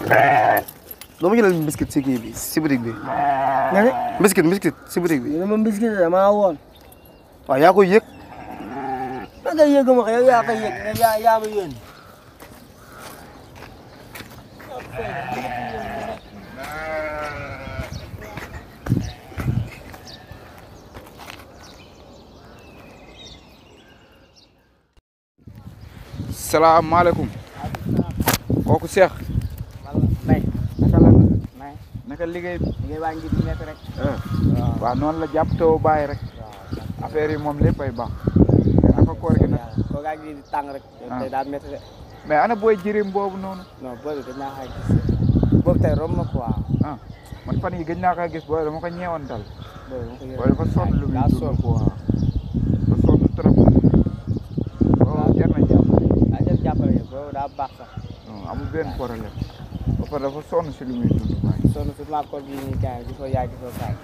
doo ma jëlal biscuit si kii bi si boutique bi. nga ne. biscuit si boutique bi. yéen a ma biscuit damaa woon. waaw yaa koy yëg. ma koy yëg ma ko yow yaa koy yëg yaa ma yónni. salaamaaleykum. kooku Cheikh. naka liggéey bi. liggéey waa ngi nekk rek. waaw noonu la jàpp te bàyyi rek. affaire yi moom lépp ay baax. naka koor gi nag. koo gaa ngi tàng rek. tey daa métti de. mais ana booy jërim boobu noonu. non booy bi gëj naa kaa gis. boobu tey romb na quoi. man fan yi gëj naa kaa gis booy dama ko ñeewantal. booy dafa sonn lu muy dund quoi. dafa sonn trop. waaw jar na jàppale. jar jàppale boobu daa baax sax. non amul benn problème. ba pare dafa sonn si lu muy dund waaye. sonn si maa koor gi nii gars yi gisoo yaay gisoo kaay.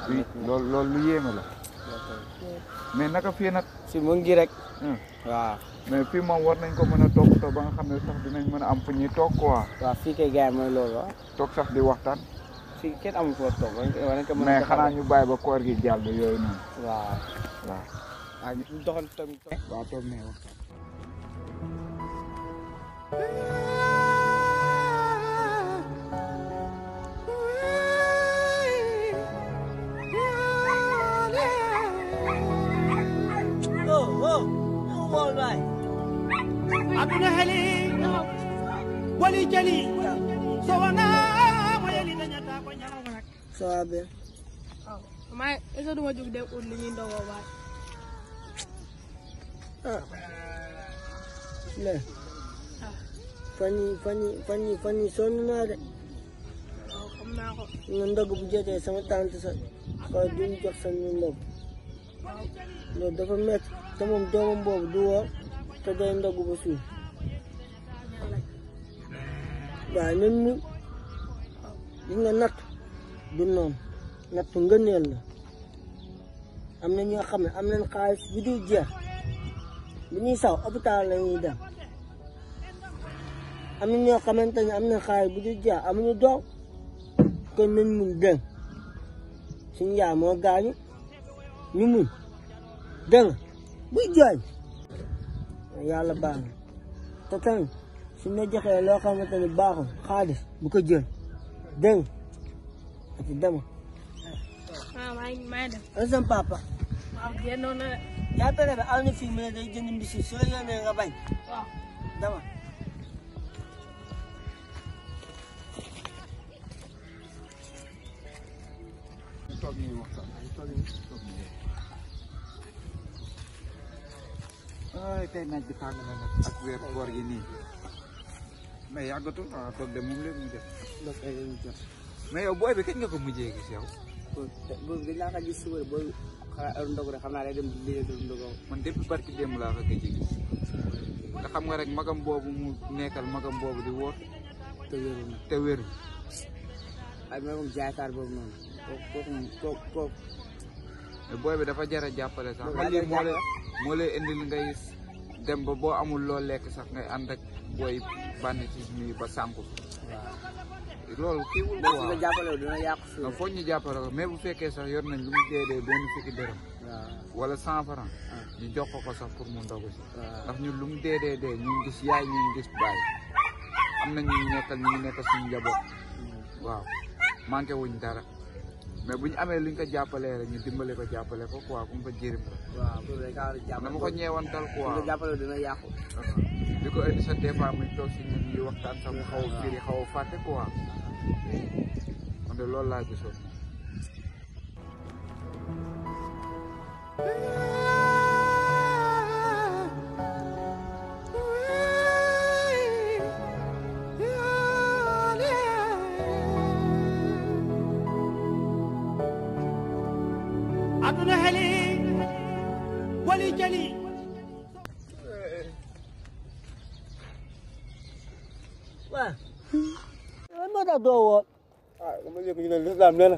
oui loolu lu yéeme la. mais naka fii nag. si mu ngi rek. waaw. mais fii moom war nañ ko mën a toppatoo ba nga xam ne sax dinañ mën a am fu ñuy toog quoi. waaw fii kay gars yi mooy loolu waaw. toog sax di waxtaan. fii kenn amul foo toog war nañ ko mën a. mais xanaa ñu bàyyi ba koor gi jàll yooyu noonu. waaw. waaw. waaw ñu doxal tamit. waaw toog nee waxtaan. aduna heli wali jali so wana moyeli dañata ko ñama nak ça va bien. may est-ce duma jóg dem ut li ñuy ndogoo waay. le fan yi sonn naa de. waaw xam naa ko. nga ndog bu jotee sama tante sa waaye duñ jox sa ñu ndog loolu dafa métti te moom doomam boobu du woor te day ndog ba suuf waaye même mu gis nga natt du noonu natt ngëneel la am na ñoo xam ne am nañ xaalis bu dul jeex bu ñuy saw hôpital la ñuy dem am na ñoo xamante ne am nañ xaalis bu dul jeex amuñu doom kon nañ mun dégg suñu yaay moo gaañu ñu mun dégg nga buy jooy yàlla baax na te tamit suñ la joxee loo xamante ne baaxul xaalis bu ko jël dégg nga ati dema maa dem. an sam papa waaw génnoon na de. yaa tere ba am na fii mu ne day jënd mbisi soo yónnee nga bañ waaw. dema toog ñuy waxtaan ay tey naaj bi tàng na nag ak weer koor gi nii mais yàggatul waaw toog de moom léegi mu def mais yow booy bi kañ nga ko mujjee gis yow. boobu dañ laa ko gis suba boobu xanaa heure ndogu rek xam naa day dem liggéey ndogu. man depuis barki démb laa ko gëj a gis te xam nga rek magam boobu mu nekkal magam boobu di wóor te wéru ay magam jaaykaar boobu noonu kooku mais booy bi dafa jar a jàppale sax man lii moo lay indil ngay dem ba boo amul loo lekk sax ngay ànd ak booy bànn ci nii ba sànku loolu kii wul ko waaw jàppale dina yàqu suuf. foog ñu jàppale ko mais bu fekkee sax yor nañ lu mu dee benn fukki dërëm wala 100 francs ñu jox ko sax pour mu ndogu si ndax ñun lu mu dee ñu ngi gis yaay ñu ngi gis baay am na ñu nekkal suñu njaboot waaw manqué wuñ dara mais bu ñu amee luñ ko jàppalee rek ñu dimbale ko jàppale ko quoi ku mu fa jërim la. waaw pour rek dama ko ñeewantal quoi. nga jàppale dina yàqu. di ko indi sa des fois muy toog si ñun ñuy waxtaan sax mu xaw a firi xaw a fàtte quoi. man de loolu laa gisoon. aduna heli wali jali waaw lan moo tax doo woor. dama yëg ñu ne lislaam nee na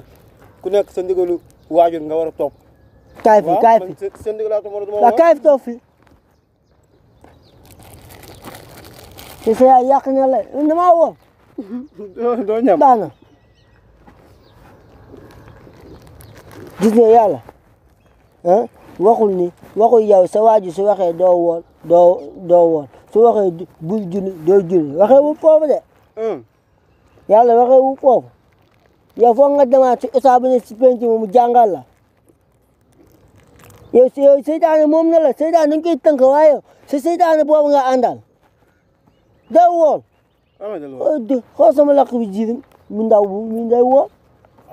ku nekk sa ndigalu waajur nga war a topp. kaay fi kaay fi sa ndigal laa topp waaw kaay fi toog fi. te sa yaay yàq na la damaa woor doo ñam. baax na gis nga yàlla ah waxul yow sa waaju su waxee doo woon doo woon su waxee bul julli doo julli waxee wu foofu de yàlla waxee wu foofu yow foog nga demaat ci ustaas bu ne si penc mu jàngal la yow seytaane moom na la seytaane dañ koy tënk waaye yow sa seytaane boobu nga àndal doo woon xool sama lakk bi jirim mu ndaw mi day woon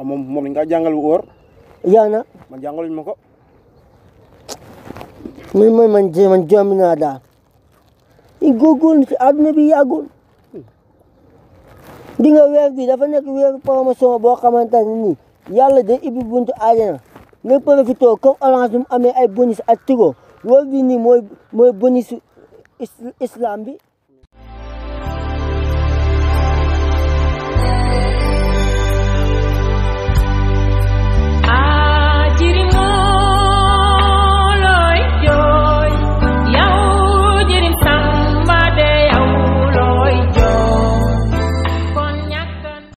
moom dañ kaa jàngal bu wóor yaa na man jàngaluñ ma ko man jommi naa daal i góorgóorlu ci àdduna bi yàggul di nga weer bi dafa nekk weeru promotion boo xamante ne nii yàlla day ibbi buntu àjjana nga profité comme Orange mu amee ay bonus ak Tigo weer bi nii mooy bonus islam bi